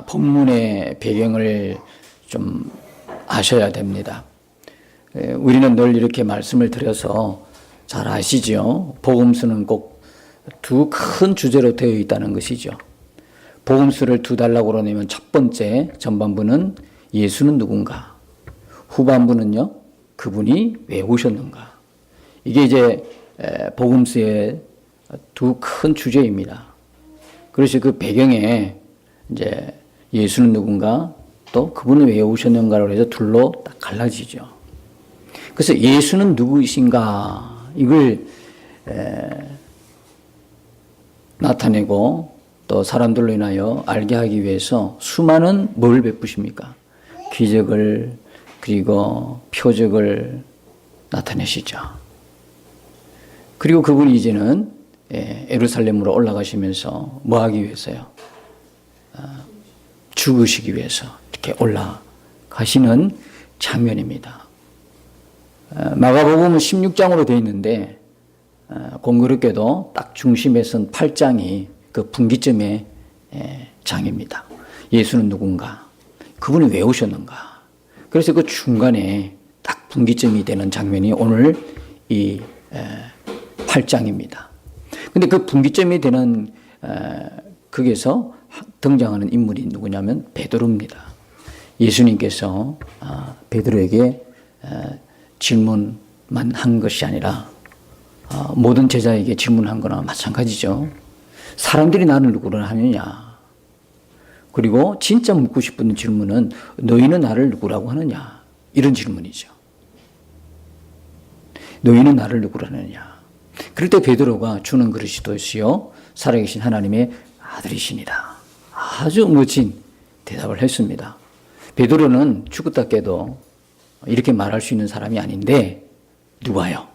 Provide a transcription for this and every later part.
본문의 배경을 좀 아셔야 됩니다. 우리는 늘 이렇게 말씀을 드려서 잘 아시죠? 복음서는 꼭 두 큰 주제로 되어 있다는 것이죠. 복음서를 두 단락으로 나누면 첫 번째 전반부는 예수는 누군가, 후반부는요 그분이 왜 오셨는가. 이게 이제 복음서의 두 큰 주제입니다. 그래서 그 배경에 이제 예수는 누군가, 또 그분은 왜 오셨는가로 해서 둘로 딱 갈라지죠. 그래서 예수는 누구이신가 이걸 나타내고 또 사람들로 인하여 알게 하기 위해서 수많은 뭘 베푸십니까? 기적을 그리고 표적을 나타내시죠. 그리고 그분이 이제는 예루살렘으로 올라가시면서 뭐 하기 위해서요? 죽으시기 위해서 이렇게 올라가시는 장면입니다. 마가복음은 16장으로 되어 있는데 공교롭게도 딱 중심에 선 8장이 그 분기점의 장입니다. 예수는 누군가? 그분이 왜 오셨는가? 그래서 그 중간에 딱 분기점이 되는 장면이 오늘 이 8장입니다. 근데 그 분기점이 되는 거기에서 등장하는 인물이 누구냐면 베드로입니다. 예수님께서 베드로에게 질문만 한 것이 아니라 모든 제자에게 질문한 거나 마찬가지죠. 사람들이 나를 누구로 하느냐. 그리고 진짜 묻고 싶은 질문은 너희는 나를 누구라고 하느냐. 이런 질문이죠. 너희는 나를 누구로 하느냐. 그럴 때 베드로가 주는 그리스도시요 살아계신 하나님의 아들이시니라. 아주 멋진 대답을 했습니다. 베드로는 죽었다 깨도 이렇게 말할 수 있는 사람이 아닌데 누가요?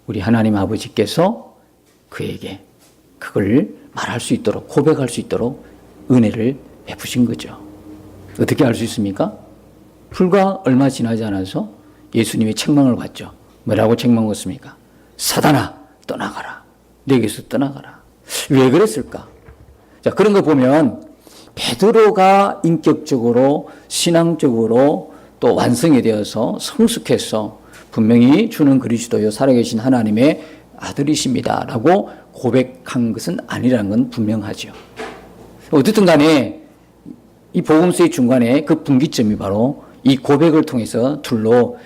우리 하나님 아버지께서 그에게 그걸 말할 수 있도록 고백할 수 있도록 은혜를 베푸신 거죠. 어떻게 알 수 있습니까? 불과 얼마 지나지 않아서 예수님이 책망을 받죠. 뭐라고 책망했습니까? 사단아 떠나가라. 내게서 떠나가라. 왜 그랬을까? 자, 그런 거 보면 베드로가 인격적으로 신앙적으로 또 완성이 되어서 성숙해서 분명히 주는 그리스도요 살아계신 하나님의 아들이십니다 라고 고백한 것은 아니라는 건 분명하죠. 어쨌든 간에 이 복음서의 중간에 그 분기점이 바로 이 고백을 통해서 둘로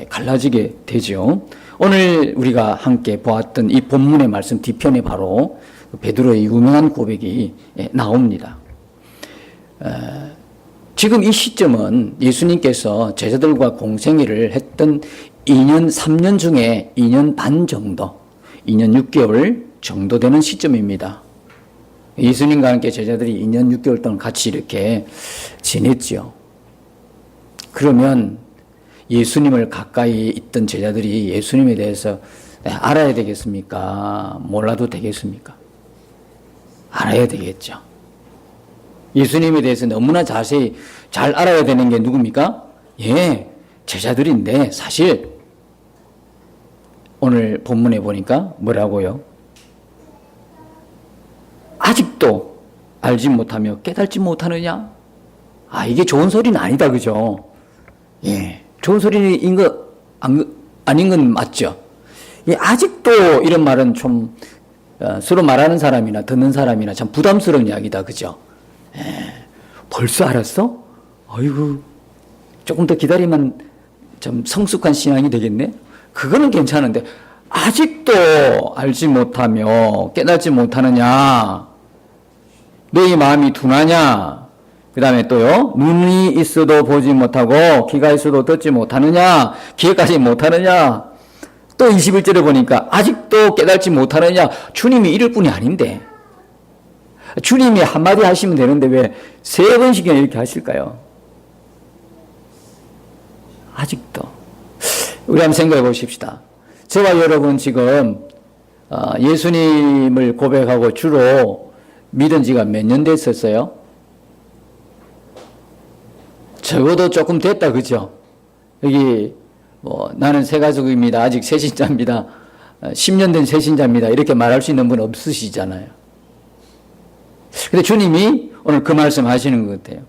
갈라지게 되죠. 오늘 우리가 함께 보았던 이 본문의 말씀 뒤편에 바로 베드로의 유명한 고백이 나옵니다. 지금 이 시점은 예수님께서 제자들과 공생애를 했던 2년, 3년 중에 2년 반 정도, 2년 6개월 정도 되는 시점입니다. 예수님과 함께 제자들이 2년 6개월 동안 같이 이렇게 지냈죠. 그러면 예수님을 가까이 있던 제자들이 예수님에 대해서 알아야 되겠습니까? 몰라도 되겠습니까? 알아야 되겠죠. 예수님에 대해서 너무나 자세히 잘 알아야 되는 게 누굽니까? 제자들인데 사실 오늘 본문에 보니까 뭐라고요? 아직도 알지 못하며 깨닫지 못하느냐? 이게 좋은 소리는 아니다, 그죠? 좋은 소리인 거 아닌 건 맞죠? 아직도 이런 말은 좀 서로 말하는 사람이나 듣는 사람이나 참 부담스러운 이야기다, 그죠? 벌써 알았어? 아이고, 조금 더 기다리면 좀 성숙한 신앙이 되겠네? 그거는 괜찮은데, 아직도 알지 못하며 깨닫지 못하느냐? 너희 마음이 둔하냐? 그 다음에 또요, 눈이 있어도 보지 못하고, 귀가 있어도 듣지 못하느냐? 귀에까지 못하느냐? 또 21절에 보니까, 아직도 깨닫지 못하느냐? 주님이 이럴 뿐이 아닌데, 주님이 한마디 하시면 되는데 왜 3번씩이나 이렇게 하실까요? 아직도. 우리 한번 생각해 보십시다. 저와 여러분 지금 예수님을 고백하고 주로 믿은 지가 몇 년 됐었어요? 적어도 조금 됐다, 그죠? 여기 나는 새가족입니다. 아직 새신자입니다. 10년 된 새신자입니다. 이렇게 말할 수 있는 분 없으시잖아요. 근데 주님이 오늘 그 말씀 하시는 것 같아요.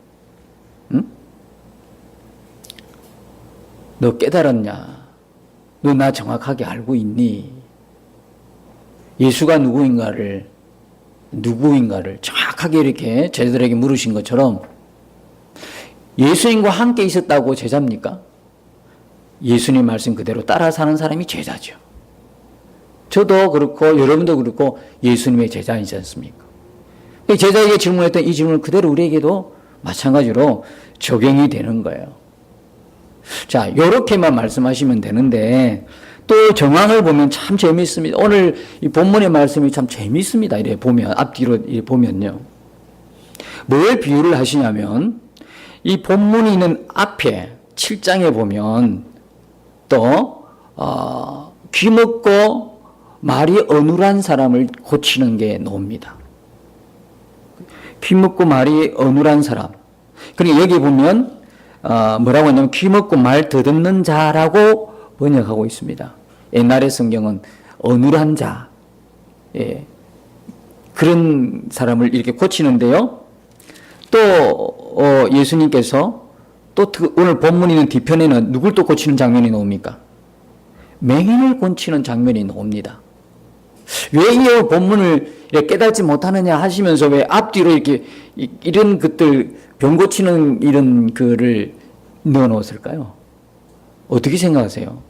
응? 너 깨달았냐? 너 나 정확하게 알고 있니? 예수가 누구인가를 정확하게 이렇게 제자들에게 물으신 것처럼 예수님과 함께 있었다고 제자입니까? 예수님 말씀 그대로 따라 사는 사람이 제자죠. 저도 그렇고 여러분도 그렇고 예수님의 제자이지 않습니까? 제자에게 질문했던 이 질문 그대로 우리에게도 마찬가지로 적용이 되는 거예요. 자, 이렇게만 말씀하시면 되는데 또 정황을 보면 참 재미있습니다. 오늘 이 본문의 말씀이 참 재미있습니다. 이래 보면 앞뒤로 이래 보면요. 뭘 비유를 하시냐면 이 본문이 있는 앞에 7장에 보면 또 귀먹고 말이 어눌한 사람을 고치는 게 나옵니다. 귀먹고 말이 어눌한 사람. 그러니까 여기 보면 뭐라고 하냐면 귀먹고 말 더듬는 자라고 번역하고 있습니다. 옛날의 성경은 어눌한 자, 예, 그런 사람을 이렇게 고치는데요. 또 예수님께서 또 오늘 본문에 있는 뒤편에는 누굴 또 고치는 장면이 나옵니까? 맹인을 고치는 장면이 나옵니다. 왜 이 본문을 깨닫지 못하느냐 하시면서 왜 앞뒤로 이렇게 이런 것들 병 고치는 이런 글을 넣어 놓았을까요? 어떻게 생각하세요?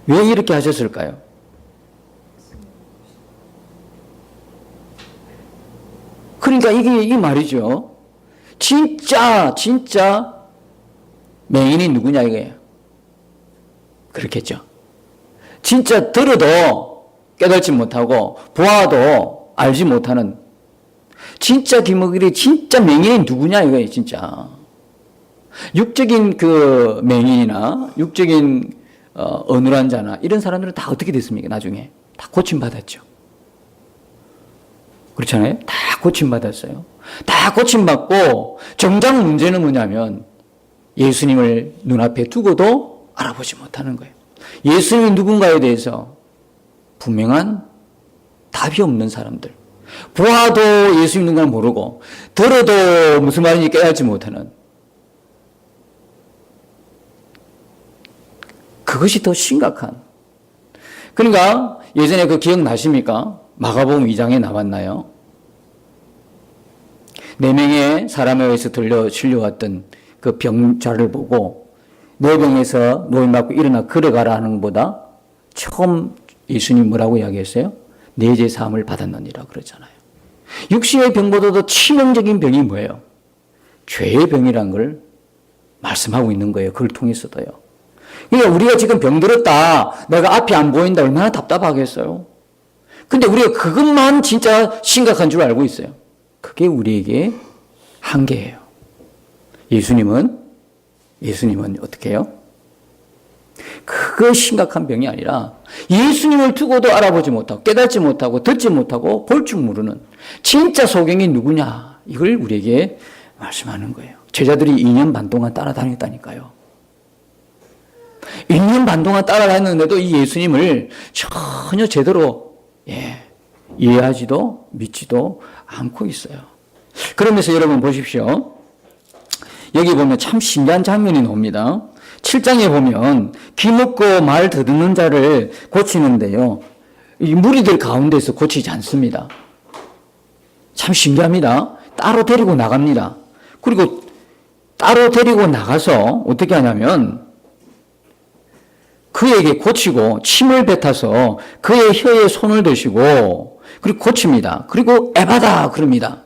왜 이렇게 하셨을까요? 그러니까 이게 말이죠. 진짜 맹인이 누구냐 이거예요. 그렇겠죠. 진짜 들어도 깨닫지 못하고 보아도 알지 못하는 진짜 귀머거리 진짜 맹인이 누구냐 이거예요. 진짜 육적인 그 맹인이나 육적인 어눌한 자나 이런 사람들은 다 어떻게 됐습니까? 나중에 다 고침받았죠. 그렇잖아요. 다 고침받았어요. 다 고침받고 정작 문제는 뭐냐면 예수님을 눈앞에 두고도 알아보지 못하는 거예요. 예수님이 누군가에 대해서 분명한 답이 없는 사람들. 보아도 예수님 누군가를 모르고 들어도 무슨 말인지 깨닫지 못하는, 그것이 더 심각한. 그러니까 예전에 그 기억나십니까? 마가복음 2장에 나왔나요? 4명의 사람에 의해서 실려왔던 그 병자를 보고 너 병에서 노임 받고 일어나 걸어가라 하는 것보다 처음 예수님 뭐라고 이야기했어요? 내 죄 사함을 받았느니라 그러잖아요. 육신의 병보다도 치명적인 병이 뭐예요? 죄의 병이란 걸 말씀하고 있는 거예요. 그걸 통해서도요. 그러니까 우리가 지금 병들었다, 내가 앞이 안 보인다, 얼마나 답답하겠어요. 근데 우리가 그것만 진짜 심각한 줄 알고 있어요. 그게 우리에게 한계예요. 예수님은 어떻게 해요? 그거 심각한 병이 아니라 예수님을 두고도 알아보지 못하고 깨닫지 못하고 듣지 못하고 볼 줄 모르는 진짜 소경이 누구냐, 이걸 우리에게 말씀하는 거예요. 제자들이 2년 반 동안 따라다녔다니까요. 1년 반 동안 따라다녔는데도 이 예수님을 전혀 제대로 이해하지도 믿지도 않고 있어요. 그러면서 여러분 보십시오. 여기 보면 참 신기한 장면이 나옵니다. 7장에 보면 귀먹고 말 더듬는 자를 고치는데요, 이 무리들 가운데서 고치지 않습니다. 참 신기합니다. 따로 데리고 나갑니다. 그리고 따로 데리고 나가서 어떻게 하냐면 그에게 고치고 침을 뱉어서 그의 혀에 손을 대시고 그리고 고칩니다. 그리고 에바다 그럽니다.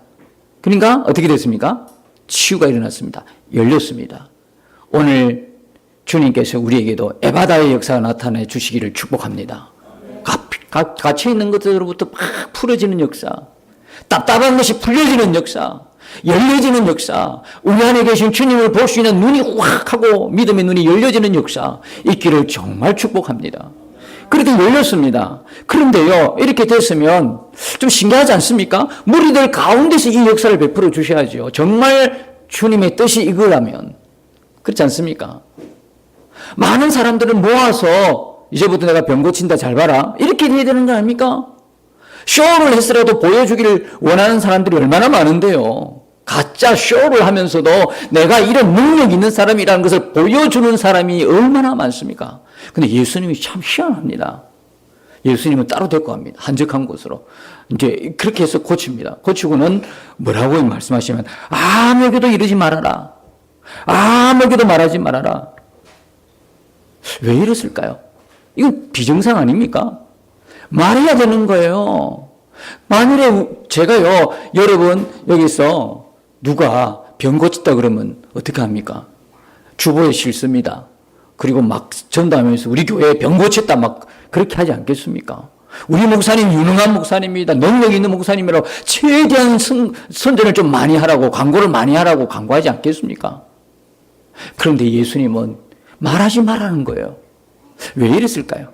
그러니까 어떻게 됐습니까? 치유가 일어났습니다. 열렸습니다. 오늘 주님께서 우리에게도 에바다의 역사가 나타내 주시기를 축복합니다. 갇혀있는 것들로부터 막 풀어지는 역사, 답답한 것이 풀려지는 역사, 열려지는 역사, 우리 안에 계신 주님을 볼 수 있는 눈이 확 하고 믿음의 눈이 열려지는 역사 있기를 정말 축복합니다. 그렇게 열렸습니다. 그런데요, 이렇게 됐으면 좀 신기하지 않습니까? 무리들 가운데서 이 역사를 베풀어 주셔야죠. 정말 주님의 뜻이 이거라면. 그렇지 않습니까? 많은 사람들을 모아서 이제부터 내가 병 고친다 잘 봐라, 이렇게 해야 되는 거 아닙니까? 쇼를 해서라도 보여주기를 원하는 사람들이 얼마나 많은데요. 가짜 쇼를 하면서도 내가 이런 능력 있는 사람이라는 것을 보여주는 사람이 얼마나 많습니까? 근데 예수님이 참 희한합니다. 예수님은 따로 데리고 갑니다. 한적한 곳으로. 이제 그렇게 해서 고칩니다. 고치고는 뭐라고 말씀하시면 아무에게도 이러지 말아라. 아무에게도 말하지 말아라. 왜 이랬을까요? 이건 비정상 아닙니까? 말해야 되는 거예요. 만일에 제가요, 여러분 여기서 누가 병 고쳤다 그러면 어떻게 합니까? 주보에 실습니다. 그리고 막 전담하면서 우리 교회에 병 고쳤다 막 그렇게 하지 않겠습니까? 우리 목사님 유능한 목사님입니다. 능력 있는 목사님이라고 최대한 선전을 좀 많이 하라고 광고를 많이 하라고 광고하지 않겠습니까? 그런데 예수님은 말하지 말라는 거예요. 왜 이랬을까요?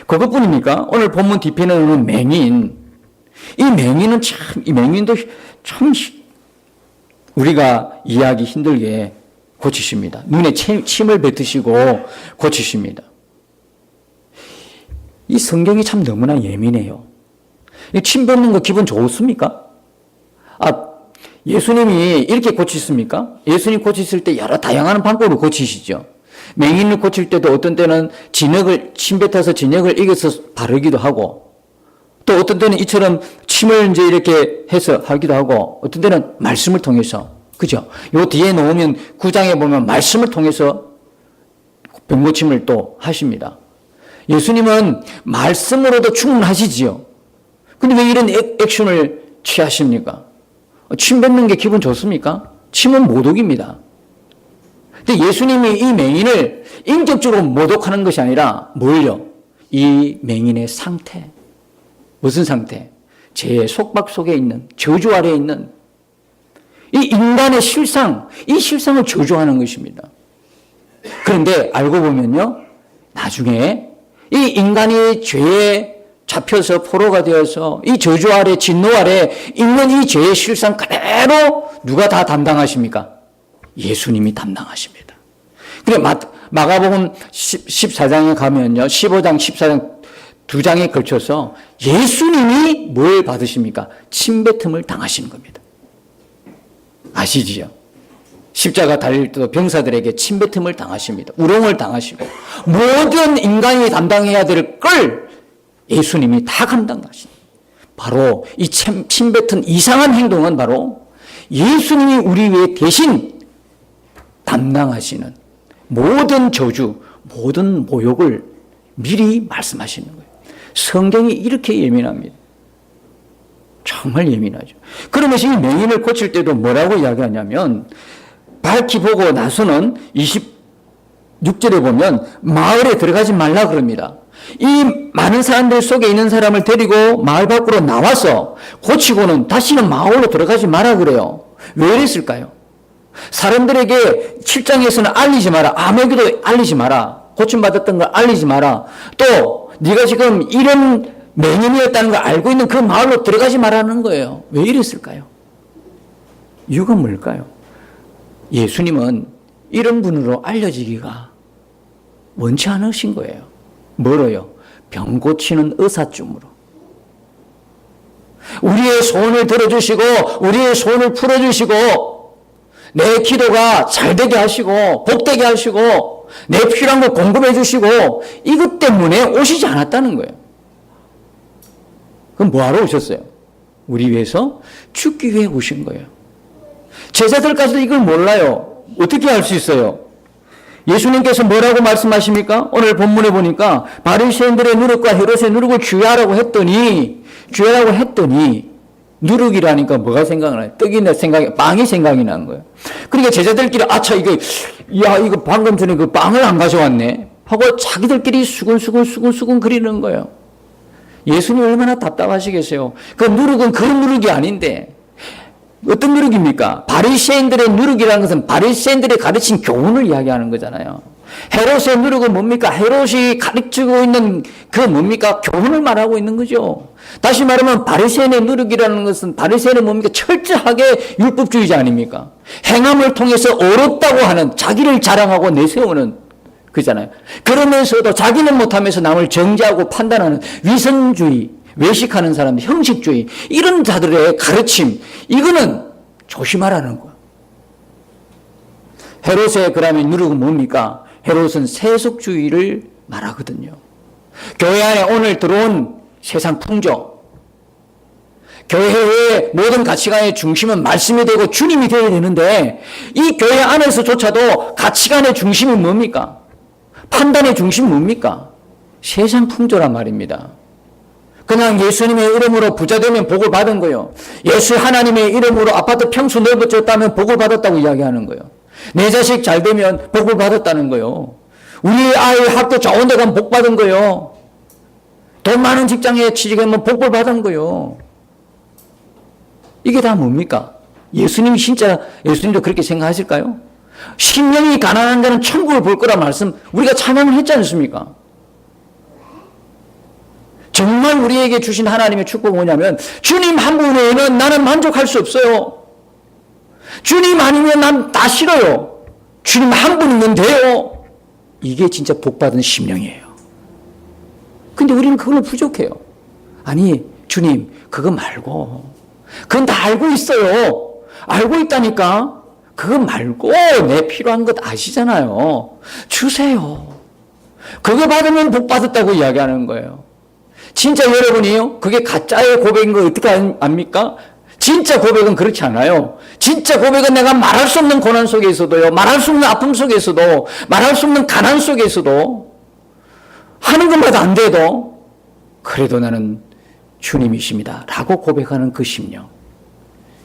그것뿐입니까? 오늘 본문 뒤편에 오는 맹인. 이 맹인은 참, 이 맹인도 참 우리가 이해하기 힘들게 고치십니다. 눈에 침을 뱉으시고 고치십니다. 이 성경이 참 너무나 예민해요. 침 뱉는 거 기분 좋습니까? 예수님이 이렇게 고치십니까? 예수님 고치실 때 여러 다양한 방법으로 고치시죠. 맹인을 고칠 때도 어떤 때는 침 뱉어서 진역을 이겨서 바르기도 하고, 또 어떤 때는 이처럼 침을 이제 이렇게 해서 하기도 하고, 어떤 때는 말씀을 통해서, 그죠? 요 뒤에 놓으면 9장에 보면 말씀을 통해서 병고침을 또 하십니다. 예수님은 말씀으로도 충분하시지요. 근데 왜 이런 액션을 취하십니까? 침 뱉는 게 기분 좋습니까? 침은 모독입니다. 근데 예수님이 이 맹인을 인격적으로 모독하는 것이 아니라 뭘요? 이 맹인의 상태. 무슨 상태? 죄의 속박 속에 있는, 저주 아래에 있는 이 인간의 실상, 이 실상을 저주하는 것입니다. 그런데 알고 보면요, 나중에 이 인간이 죄에 잡혀서 포로가 되어서 이 저주 아래, 진노 아래 있는 이 죄의 실상 그대로 누가 다 담당하십니까? 예수님이 담당하십니다. 그래, 마가복음 14장에 가면요, 15장, 14장 두 장에 걸쳐서 예수님이 뭘 받으십니까? 침뱉음을 당하시는 겁니다. 아시지요? 십자가 달릴 때도 병사들에게 침뱉음을 당하십니다. 우롱을 당하시고 모든 인간이 담당해야 될 걸 예수님이 다 감당하십니다. 바로 이 침뱉은 이상한 행동은 바로 예수님이 우리 위해 대신 담당하시는 모든 저주, 모든 모욕을 미리 말씀하시는 거예요. 성경이 이렇게 예민합니다. 정말 예민하죠. 그러면서 이 맹인을 고칠 때도 뭐라고 이야기하냐면, 밝히 보고 나서는 26절에 보면 마을에 들어가지 말라 그럽니다. 이 많은 사람들 속에 있는 사람을 데리고 마을 밖으로 나와서 고치고는 다시는 마을로 들어가지 마라 그래요. 왜 이랬을까요? 사람들에게 7장에서는 알리지 마라. 아무에게도 알리지 마라. 고침받았던 걸 알리지 마라. 또 네가 지금 이런 맹인이었다는 걸 알고 있는 그 마을로 들어가지 말라는 거예요. 왜 이랬을까요? 이유가 뭘까요? 예수님은 이런 분으로 알려지기가 원치 않으신 거예요. 뭐로요? 병 고치는 의사쯤으로. 우리의 소원을 들어주시고 우리의 소원을 풀어주시고 내 기도가 잘되게 하시고 복되게 하시고 내 필요한 거 공급해 주시고 이것 때문에 오시지 않았다는 거예요. 그럼 뭐하러 오셨어요? 우리 위해서 죽기 위해 오신 거예요. 제자들까지도 이걸 몰라요. 어떻게 알 수 있어요? 예수님께서 뭐라고 말씀하십니까? 오늘 본문에 보니까 바리새인들의 누룩과 헤롯의 누룩을 주의하라고 했더니 누룩이라니까 뭐가 생각나요? 떡이 생각이, 빵이 생각이 나는 거예요. 그러니까 제자들끼리 아차 이거 방금 전에 그 빵을 안 가져왔네 하고 자기들끼리 수근수근 그리는 거예요. 예수님 얼마나 답답하시겠어요. 그 누룩은 그런 누룩이 아닌데 어떤 누룩입니까? 바리새인들의 누룩이라는 것은 바리새인들이 가르친 교훈을 이야기하는 거잖아요. 헤롯의 누룩은 뭡니까? 헤롯이 가르치고 있는 그 뭡니까? 교훈을 말하고 있는 거죠. 다시 말하면 바리새인의 누룩이라는 것은 바리새인은 뭡니까? 철저하게 율법주의자 아닙니까? 행함을 통해서 옳았다고 하는 자기를 자랑하고 내세우는 그잖아요. 그러면서도 자기는 못하면서 남을 정죄하고 판단하는 위선주의, 외식하는 사람들, 형식주의, 이런 자들의 가르침, 이거는 조심하라는 거예요. 헤롯의 그러면 누룩은 뭡니까? 헤롯은 세속주의를 말하거든요. 교회 안에 오늘 들어온 세상 풍조, 교회의 모든 가치관의 중심은 말씀이 되고 주님이 되어야 되는데, 이 교회 안에서조차도 가치관의 중심이 뭡니까? 판단의 중심이 뭡니까? 세상 풍조란 말입니다. 그냥 예수님의 이름으로 부자 되면 복을 받은 거예요. 예수 하나님의 이름으로 아파트 평수 넓어졌다면 복을 받았다고 이야기하는 거예요. 내 자식 잘 되면 복을 받았다는 거예요. 우리 아이 학교 좋은 데 가면 복 받은 거예요. 돈 많은 직장에 취직하면 복을 받은 거예요. 이게 다 뭡니까? 예수님이 진짜, 예수님도 그렇게 생각하실까요? 심령이 가난한 자는 천국을 볼 거라 말씀 우리가 찬양을 했지 않습니까? 정말 우리에게 주신 하나님의 축복은 뭐냐면, 주님 한 분 외에는 나는 만족할 수 없어요. 주님 아니면 난 다 싫어요. 주님 한 분이면 돼요. 이게 진짜 복받은 심령이에요. 근데 우리는 그걸로 부족해요. 아니, 주님, 그거 말고. 그건 다 알고 있어요. 알고 있다니까. 그거 말고 내 필요한 것 아시잖아요. 주세요. 그거 받으면 복 받았다고 이야기하는 거예요. 진짜 여러분이요, 그게 가짜의 고백인 거 어떻게 압니까? 진짜 고백은 그렇지 않아요. 진짜 고백은 내가 말할 수 없는 고난 속에서도요, 말할 수 없는 아픔 속에서도, 말할 수 없는 가난 속에서도, 하는 것마다 안 돼도 그래도 나는 주님이십니다 라고 고백하는 그 심령,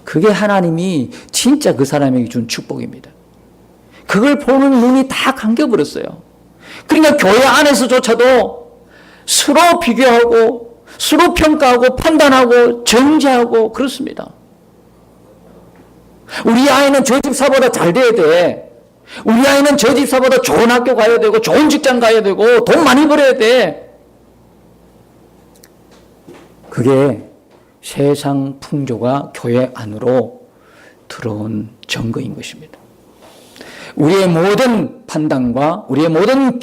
그게 하나님이 진짜 그 사람에게 준 축복입니다. 그걸 보는 눈이 다 감겨버렸어요. 그러니까 교회 안에서조차도 서로 비교하고 서로 평가하고 판단하고 정죄하고 그렇습니다. 우리 아이는 저 집사보다 잘 돼야 돼. 우리 아이는 저 집사보다 좋은 학교 가야 되고 좋은 직장 가야 되고 돈 많이 벌어야 돼. 그게 세상 풍조가 교회 안으로 들어온 증거인 것입니다. 우리의 모든 판단과 우리의 모든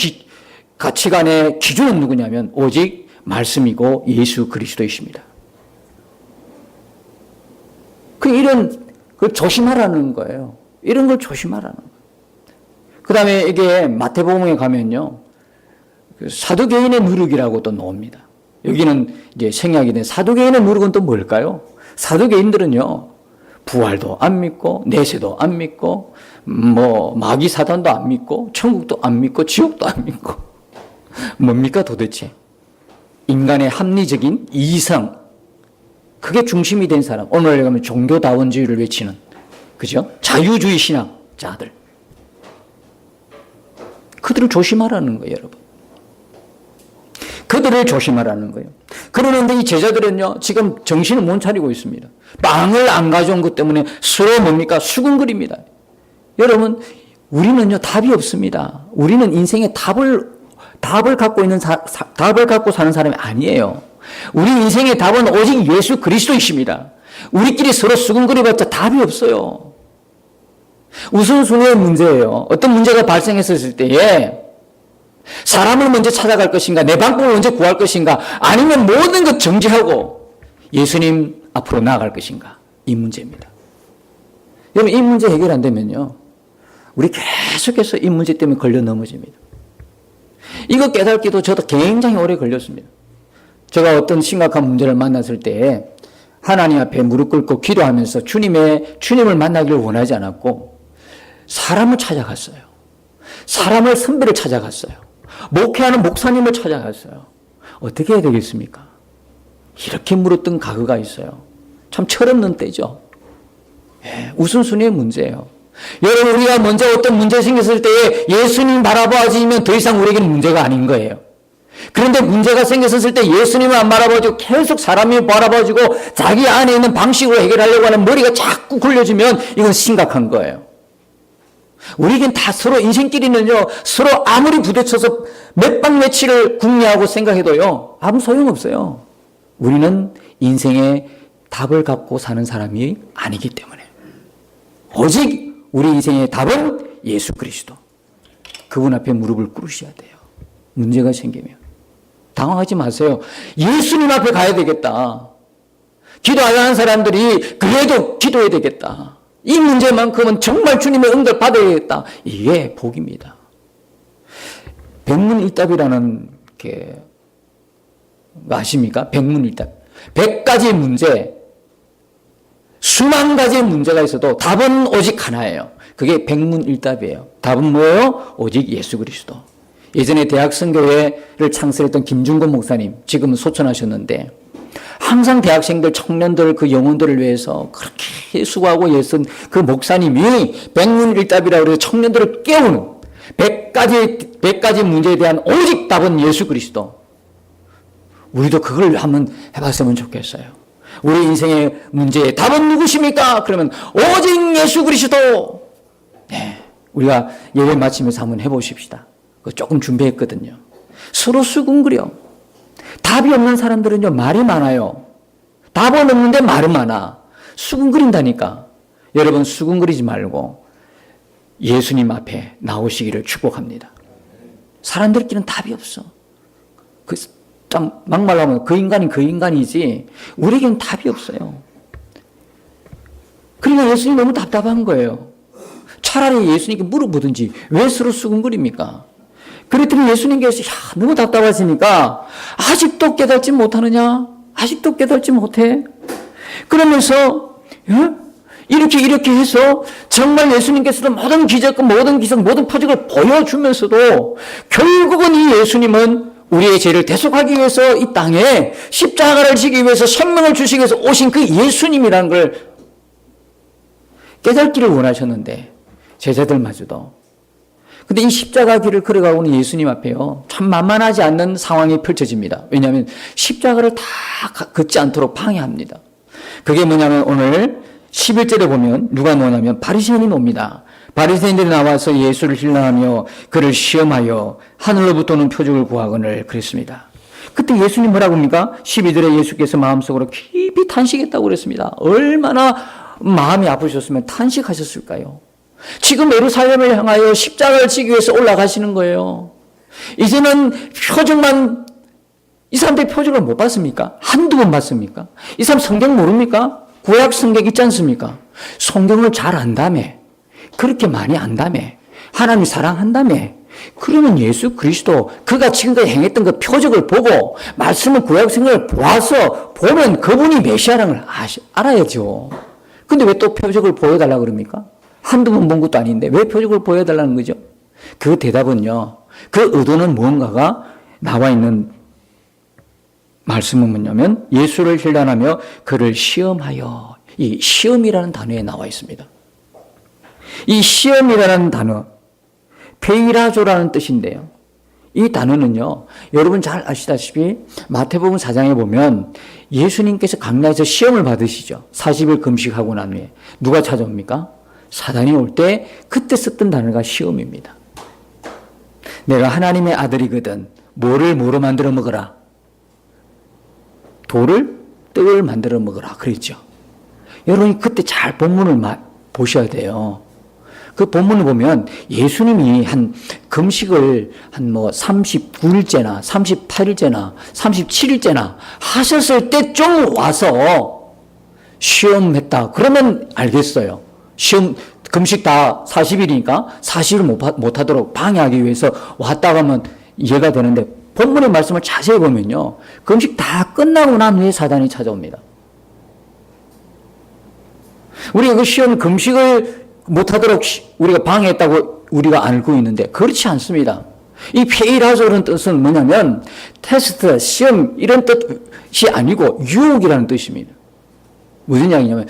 가치관의 기준은 누구냐면 오직 말씀이고 예수 그리스도이십니다. 이런 걸 조심하라는 거예요. 이런 걸 조심하라는 거예요. 그 다음에 이게 마태복음에 가면요, 사두개인의 누룩이라고 또 나옵니다. 여기는 이제 생략이 된 사두개인의 누룩은 또 뭘까요? 사두개인들은요, 부활도 안 믿고, 내세도 안 믿고, 마귀 사단도 안 믿고, 천국도 안 믿고, 지옥도 안 믿고. 뭡니까 도대체? 인간의 합리적인 이성, 그게 중심이 된 사람. 오늘 가면 종교다원주의를 외치는, 그죠? 자유주의 신학자들. 그들을 조심하라는 거예요, 여러분. 그들을 조심하라는 거예요. 그러는데 이 제자들은요, 지금 정신을 못 차리고 있습니다. 빵을 안 가져온 것 때문에 서로 뭡니까? 수군거립니다. 여러분, 우리는요, 답이 없습니다. 우리는 인생의 답을 갖고 있는 답을 갖고 사는 사람이 아니에요. 우리 인생의 답은 오직 예수 그리스도이십니다. 우리끼리 서로 수군거려봤자 답이 없어요. 우선순위의 문제예요. 어떤 문제가 발생했을 때에 사람을 먼저 찾아갈 것인가, 내 방법을 먼저 구할 것인가, 아니면 모든 것 정지하고 예수님 앞으로 나아갈 것인가, 이 문제입니다. 여러분, 이 문제 해결 안 되면요, 우리 계속해서 이 문제 때문에 걸려 넘어집니다. 이거 깨닫기도 저도 굉장히 오래 걸렸습니다. 제가 어떤 심각한 문제를 만났을 때 하나님 앞에 무릎 꿇고 기도하면서 주님을 만나기를 원하지 않았고 사람을 찾아갔어요. 사람을, 선배를 찾아갔어요. 목회하는 목사님을 찾아갔어요. 어떻게 해야 되겠습니까? 이렇게 물었던 과거가 있어요. 참 철없는 때죠. 우선순위의 문제예요. 여러분, 우리가 먼저 어떤 문제 생겼을 때에 예수님 바라봐주면 더 이상 우리에게는 문제가 아닌 거예요. 그런데 문제가 생겼을 때 예수님을 안 바라봐주고 계속 사람이 바라봐주고 자기 안에 있는 방식으로 해결하려고 하는 머리가 자꾸 굴려지면 이건 심각한 거예요. 우리에겐 다 서로 인생끼리는요, 서로 아무리 부딪혀서 몇 방 며칠을 궁리하고 생각해도요, 아무 소용없어요. 우리는 인생의 답을 갖고 사는 사람이 아니기 때문에. 오직 우리 인생의 답은 예수 그리스도. 그분 앞에 무릎을 꿇으셔야 돼요. 문제가 생기면. 당황하지 마세요. 예수님 앞에 가야 되겠다. 기도 안 하는 사람들이 그래도 기도해야 되겠다. 이 문제만큼은 정말 주님의 응답 받아야겠다. 이게 복입니다. 백문일답이라는 게 아십니까? 백문일답. 100가지 문제, 수만 가지의 문제가 있어도 답은 오직 하나예요. 그게 백문일답이에요. 답은 뭐예요? 오직 예수 그리스도. 예전에 대학선교회를 창설했던 김중건 목사님, 지금은 소천하셨는데 항상 대학생들, 청년들, 그 영혼들을 위해서 그렇게 수고하고 애쓴 그 목사님이 백문일답이라고 해서 청년들을 깨우는 100가지 문제에 대한 오직 답은 예수 그리스도. 우리도 그걸 한번 해봤으면 좋겠어요. 우리 인생의 문제의 답은 누구십니까? 그러면 오직 예수 그리스도. 네, 우리가 예배 마치면서 한번 해보십시다. 그거 조금 준비했거든요. 서로 수군거려. 답이 없는 사람들은요, 말이 많아요. 답은 없는데 말은 많아. 수군거린다니까. 여러분, 수군거리지 말고 예수님 앞에 나오시기를 축복합니다. 사람들끼리는 답이 없어. 막말로 하면 그 인간이 그 인간이지 우리에게는 답이 없어요. 그러니까 예수님 너무 답답한 거예요. 차라리 예수님께 물어보든지 왜 서로 수군거립니까? 그랬더니 예수님께서 너무 답답하시니까 아직도 깨닫지 못하느냐? 아직도 깨닫지 못해? 그러면서 이렇게 해서 정말 예수님께서도 모든 기적, 모든 기적, 모든 표적을 보여주면서도 결국은 이 예수님은 우리의 죄를 대속하기 위해서 이 땅에 십자가를 지기 위해서 생명을 주시기 위해서 오신 그 예수님이라는 걸 깨닫기를 원하셨는데 제자들마저도. 근데 이 십자가 길을 걸어가고 있는 예수님 앞에요, 참 만만하지 않는 상황이 펼쳐집니다. 왜냐하면 십자가를 다 걷지 않도록 방해합니다. 그게 뭐냐면 오늘 11절에 보면 누가 뭐냐면 바리새인이 옵니다. 바리새인들이 나와서 예수를 힐난하며 그를 시험하여 하늘로부터 오는 표적을 구하거늘 그랬습니다. 그때 예수님 뭐라고 합니까? 12절에 예수께서 마음속으로 깊이 탄식했다고 그랬습니다. 얼마나 마음이 아프셨으면 탄식하셨을까요? 지금 예루살렘을 향하여 십자가를 지기 위해서 올라가시는 거예요. 이제는 표적만, 이 사람들이 표적을 못 봤습니까? 한두 번 봤습니까? 이 사람 성경 모릅니까? 구약 성경 있지 않습니까? 성경을 잘 안다며. 그렇게 많이 안다며. 하나님 사랑한다며. 그러면 예수 그리스도, 그가 지금까지 행했던 그 표적을 보고 말씀을 구약 성경을 보아서 보면 그분이 메시아라는 걸 알아야죠. 근데 왜 또 표적을 보여달라 그럽니까? 한두 번 본 것도 아닌데 왜 표적을 보여달라는 거죠? 그 대답은요, 그 의도는 무언가가 나와 있는 말씀은 뭐냐면 예수를 힐난하며 그를 시험하여. 이 시험이라는 단어에 나와 있습니다. 이 시험이라는 단어, 페이라조라는 뜻인데요. 이 단어는요, 여러분 잘 아시다시피 마태복음 4장에 보면 예수님께서 강야에서 시험을 받으시죠. 40일 금식하고 난 후에. 누가 찾아옵니까? 사단이 올 때 그때 썼던 단어가 시험입니다. 내가 하나님의 아들이거든 뭐를 뭐로 만들어 먹어라? 돌을 떡을 만들어 먹어라 그랬죠. 여러분이 그때 잘 본문을 보셔야 돼요. 그 본문을 보면 예수님이 한 금식을 한 39일째나 38일째나 37일째나 하셨을 때쯤 와서 시험했다. 그러면 알겠어요. 시험, 금식 다 40일이니까 40일 못하도록 방해하기 위해서 왔다가 하면 이해가 되는데 본문의 말씀을 자세히 보면요, 금식 다 끝나고 난 후에 사단이 찾아옵니다. 우리가 그 시험 금식을 못하도록 우리가 방해했다고 우리가 알고 있는데 그렇지 않습니다. 이 페이라조라는 뜻은 뭐냐면 테스트, 시험 이런 뜻이 아니고 유혹이라는 뜻입니다. 무슨 이야기냐면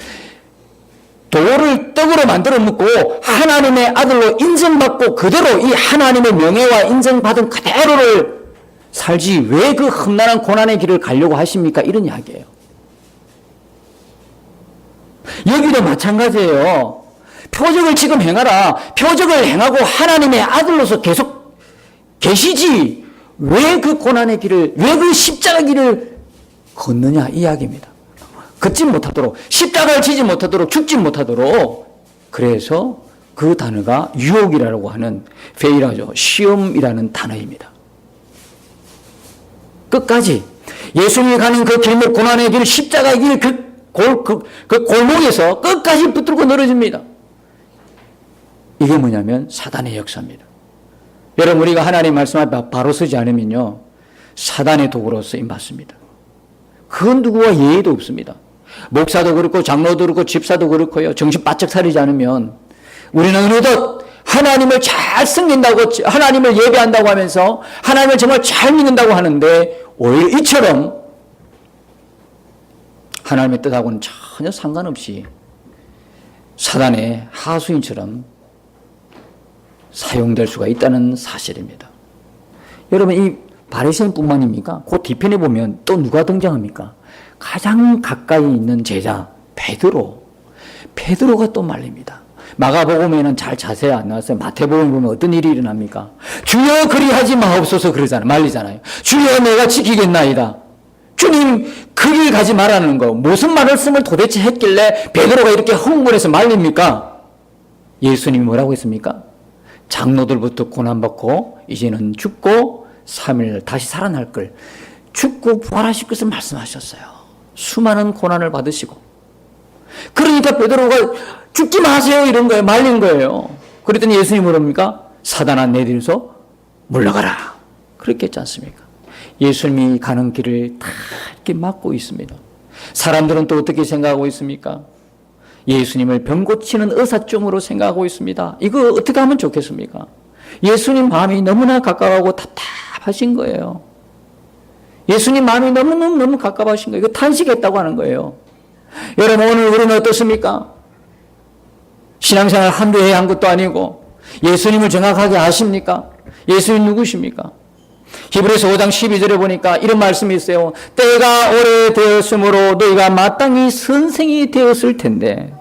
돌을 떡으로 만들어 먹고 하나님의 아들로 인정받고 그대로 이 하나님의 명예와 인정받은 그대로를 살지 왜 그 험난한 고난의 길을 가려고 하십니까? 이런 이야기예요. 여기도 마찬가지예요. 표적을 지금 행하라. 표적을 행하고 하나님의 아들로서 계속 계시지 왜 그 고난의 길을, 왜 그 십자가 길을 걷느냐 이 이야기입니다. 걷지 못하도록, 십자가를 지지 못하도록, 죽지 못하도록. 그래서 그 단어가 유혹이라고 하는 페이라죠. 시험이라는 단어입니다. 끝까지 예수님이 가는 그 길목, 고난의 길, 십자가의 길, 그 골목에서 끝까지 붙들고 늘어집니다. 이게 뭐냐면 사단의 역사입니다. 여러분, 우리가 하나님 말씀 앞에 바로 서지 않으면요, 사단의 도구로 쓰임받습니다. 그건 누구와 예의도 없습니다. 목사도 그렇고 장로도 그렇고 집사도 그렇고요, 정신 바짝 차리지 않으면 우리는 어느덧 하나님을 잘 섬긴다고, 하나님을 예배한다고 하면서 하나님을 정말 잘 믿는다고 하는데 오히려 이처럼 하나님의 뜻하고는 전혀 상관없이 사단의 하수인처럼 사용될 수가 있다는 사실입니다. 여러분, 이 바리새인뿐만입니까? 그 뒤편에 보면 또 누가 등장합니까? 가장 가까이 있는 제자 베드로가 또 말립니다. 마가복음에는 잘 자세히 안 나왔어요. 마태복음에 보면 어떤 일이 일어납니까? 주여 그리하지 마옵소서 그러잖아요. 말리잖아요. 주여 내가 지키겠나이다. 주님 그 길 가지 말라는 거, 무슨 말씀을 도대체 했길래 베드로가 이렇게 흥분해서 말립니까? 예수님이 뭐라고 했습니까? 장로들부터 고난받고 이제는 죽고 3일 다시 살아날 걸, 죽고 부활하실 것을 말씀하셨어요. 수많은 고난을 받으시고, 그러니까 베드로가 죽지 마세요 이런 거예요. 말린 거예요. 그랬더니 예수님이 뭐랍니까? 사단아 내 뒤에서 물러가라, 그렇게 했지 않습니까? 예수님이 가는 길을 다 이렇게 막고 있습니다. 사람들은 또 어떻게 생각하고 있습니까? 예수님을 병 고치는 의사쯤으로 생각하고 있습니다. 이거 어떻게 하면 좋겠습니까? 예수님 마음이 너무나 가까워하고 답답하신 거예요. 예수님 마음이 너무 가까워하신 거예요. 이거 탄식했다고 하는 거예요. 여러분, 오늘 우리는 어떻습니까? 신앙생활 한두 해 한 것도 아니고 예수님을 정확하게 아십니까? 예수님 누구십니까? 히브리서 5장 12절에 보니까 이런 말씀이 있어요. 때가 오래되었으므로 너희가 마땅히 선생이 되었을 터인데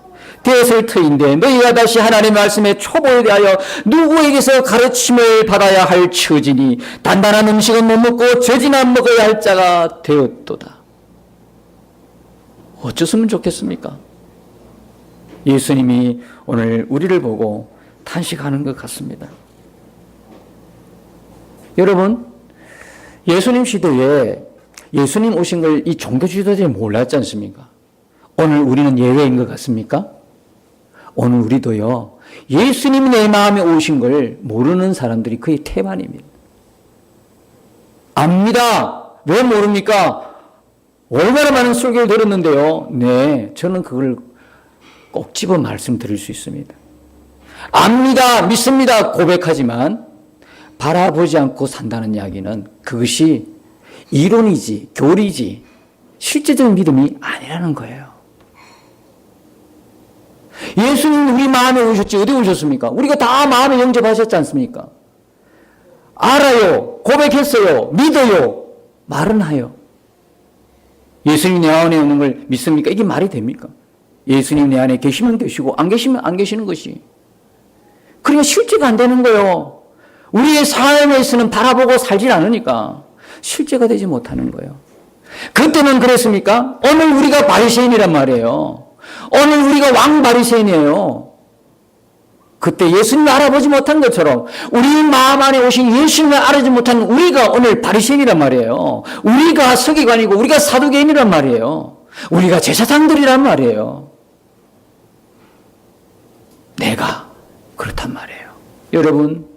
너희가 다시 하나님의 말씀에 초보에 대하여 누구에게서 가르침을 받아야 할 처지니 단단한 음식은 못 먹고 젖이나 먹어야 할 자가 되었도다. 어쩌으면 좋겠습니까? 예수님이 오늘 우리를 보고 탄식하는 것 같습니다. 여러분, 예수님 시대에 예수님 오신 걸 이 종교 지도자들이 몰랐지 않습니까? 오늘 우리는 예외인 것 같습니까? 오늘 우리도요, 예수님이 내 마음에 오신 걸 모르는 사람들이 거의 태반입니다. 압니다. 왜 모릅니까? 얼마나 많은 설교를 들었는데요. 네, 저는 그걸 꼭 집어 말씀드릴 수 있습니다. 압니다, 믿습니다, 고백하지만 바라보지 않고 산다는 이야기는 그것이 이론이지 교리지 실제적인 믿음이 아니라는 거예요. 예수님 우리 마음에 오셨지 어디 오셨습니까? 우리가 다 마음에 영접하셨지 않습니까? 알아요, 고백했어요, 믿어요, 말은 하요. 예수님 내 안에 오는 걸 믿습니까? 이게 말이 됩니까? 예수님 내 안에 계시면 계시고 안 계시면 안 계시는 것이, 그러니까 실제가 안 되는 거예요. 우리의 삶에서는 바라보고 살질 않으니까 실제가 되지 못하는 거예요. 그때는 그랬습니까? 오늘 우리가 바리새인이란 말이에요. 오늘 우리가 왕 바리새인이에요. 그때 예수님을 알아보지 못한 것처럼 우리 마음 안에 오신 예수님을 알아보지 못한 우리가 오늘 바리새인이란 말이에요. 우리가 서기관이고 우리가 사두개인이란 말이에요. 우리가 제사장들이란 말이에요. 내가 그렇단 말이에요. 여러분,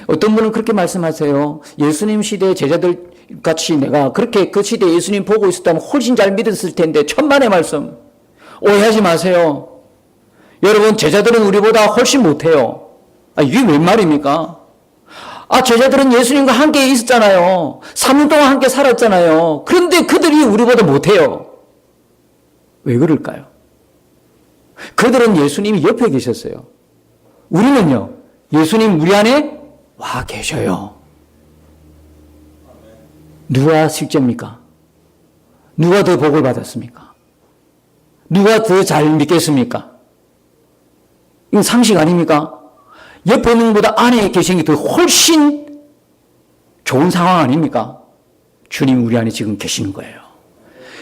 어떤 분은 그렇게 말씀하세요. 예수님 시대의 제자들 같이 내가 그렇게 그 시대에 예수님 보고 있었다면 훨씬 잘 믿었을 텐데, 천만의 말씀. 오해하지 마세요. 여러분, 제자들은 우리보다 훨씬 못해요. 이게 웬 말입니까? 제자들은 예수님과 함께 있었잖아요. 3년 동안 함께 살았잖아요. 그런데 그들이 우리보다 못해요. 왜 그럴까요? 그들은 예수님이 옆에 계셨어요. 우리는요, 예수님 우리 안에 와 계셔요. 누가 실제입니까? 누가 더 복을 받았습니까? 누가 더 잘 믿겠습니까? 이건 상식 아닙니까? 옆에 있는 것보다 안에 계신 게 더 훨씬 좋은 상황 아닙니까? 주님 우리 안에 지금 계시는 거예요.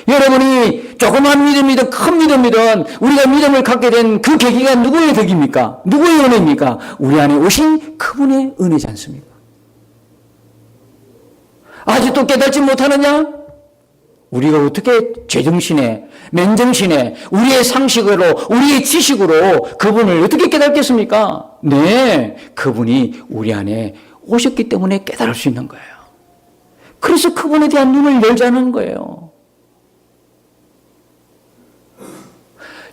여러분이 조그만 믿음이든 큰 믿음이든 우리가 믿음을 갖게 된 그 계기가 누구의 덕입니까? 누구의 은혜입니까? 우리 안에 오신 그분의 은혜지 않습니까? 아직도 깨닫지 못하느냐? 우리가 어떻게 제정신에, 맨정신에, 우리의 상식으로, 우리의 지식으로 그분을 어떻게 깨닫겠습니까? 네, 그분이 우리 안에 오셨기 때문에 깨달을 수 있는 거예요. 그래서 그분에 대한 눈을 열자는 거예요.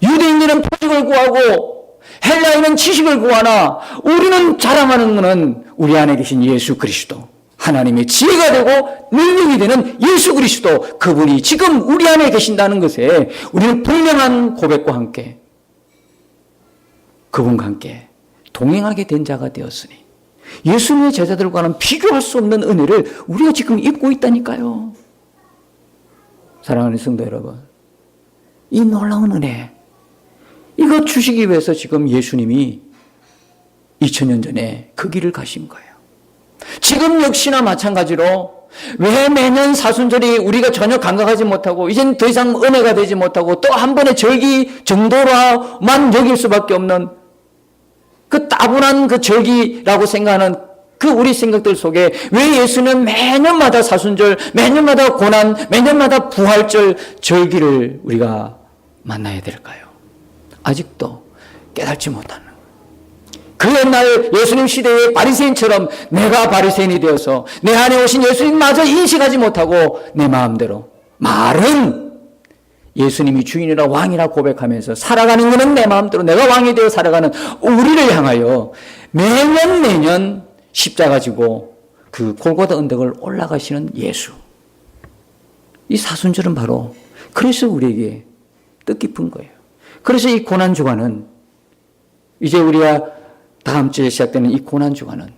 유대인들은 표적을 구하고 헬라인은 지식을 구하나 우리는 자랑하는 것은 우리 안에 계신 예수 그리스도, 하나님의 지혜가 되고 능력이 되는 예수 그리스도, 그분이 지금 우리 안에 계신다는 것에 우리는 분명한 고백과 함께 그분과 함께 동행하게 된 자가 되었으니 예수님의 제자들과는 비교할 수 없는 은혜를 우리가 지금 입고 있다니까요. 사랑하는 성도 여러분, 이 놀라운 은혜, 이거 주시기 위해서 지금 예수님이 2000년 전에 그 길을 가신 거예요. 지금 역시나 마찬가지로 왜 매년 사순절이 우리가 전혀 감각하지 못하고 이젠 더 이상 은혜가 되지 못하고 또 한 번의 절기 정도로만 여길 수밖에 없는 그 따분한 그 절기라고 생각하는 그 우리 생각들 속에 왜 예수는 매년마다 사순절, 매년마다 고난, 매년마다 부활절 절기를 우리가 만나야 될까요? 아직도 깨닫지 못하는, 그 옛날 예수님 시대의 바리새인처럼 내가 바리새인이 되어서 내 안에 오신 예수님마저 인식하지 못하고 내 마음대로 말은 예수님이 주인이라 왕이라 고백하면서 살아가는 것은 내 마음대로 내가 왕이 되어 살아가는 우리를 향하여 매년 십자가 지고 그 골고다 언덕을 올라가시는 예수. 이 사순절은 바로 그래서 우리에게 뜻깊은 거예요. 그래서 이 고난주간은, 이제 우리가 다음 주에 시작되는 이 고난주간은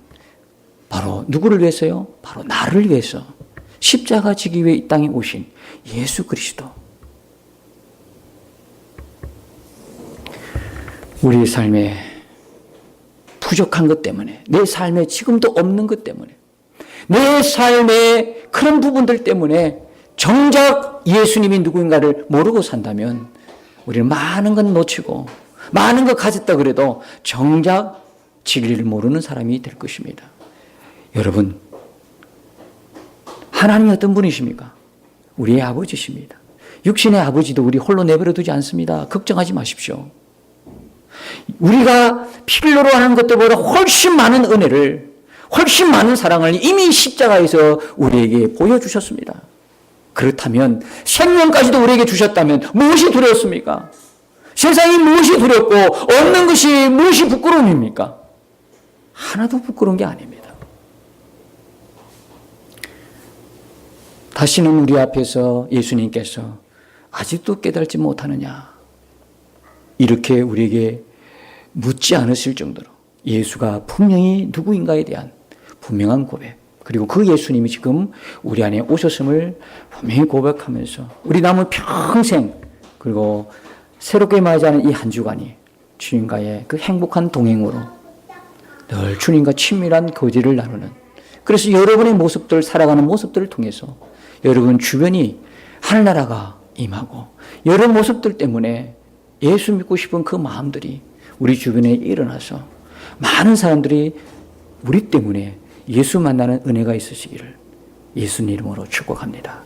바로 누구를 위해서요? 바로 나를 위해서 십자가 지기 위해 이 땅에 오신 예수 그리스도. 우리의 삶에 부족한 것 때문에, 내 삶에 지금도 없는 것 때문에, 내 삶의 그런 부분들 때문에 정작 예수님이 누구인가를 모르고 산다면 우리는 많은 건 놓치고 많은 거 가졌다 그래도 정작 진리를 모르는 사람이 될 것입니다. 여러분, 하나님이 어떤 분이십니까? 우리의 아버지십니다. 육신의 아버지도 우리 홀로 내버려 두지 않습니다. 걱정하지 마십시오. 우리가 필요로 하는 것들보다 훨씬 많은 은혜를, 훨씬 많은 사랑을 이미 십자가에서 우리에게 보여주셨습니다. 그렇다면 생명까지도 우리에게 주셨다면 무엇이 두려웠습니까? 세상이 무엇이 두렵고 없는 것이 무엇이 부끄러움입니까? 하나도 부끄러운 게 아닙니다. 다시는 우리 앞에서 예수님께서 아직도 깨달지 못하느냐, 이렇게 우리에게 묻지 않으실 정도로 예수가 분명히 누구인가에 대한 분명한 고백, 그리고 그 예수님이 지금 우리 안에 오셨음을 분명히 고백하면서 우리 남은 평생, 그리고 새롭게 맞이하는 이 한 주간이 주님과의 그 행복한 동행으로 늘 주님과 친밀한 교제를 나누는, 그래서 여러분의 모습들, 살아가는 모습들을 통해서 여러분 주변이 하늘나라가 임하고 여러 모습들 때문에 예수 믿고 싶은 그 마음들이 우리 주변에 일어나서 많은 사람들이 우리 때문에 예수 만나는 은혜가 있으시기를 예수님 이름으로 축복합니다.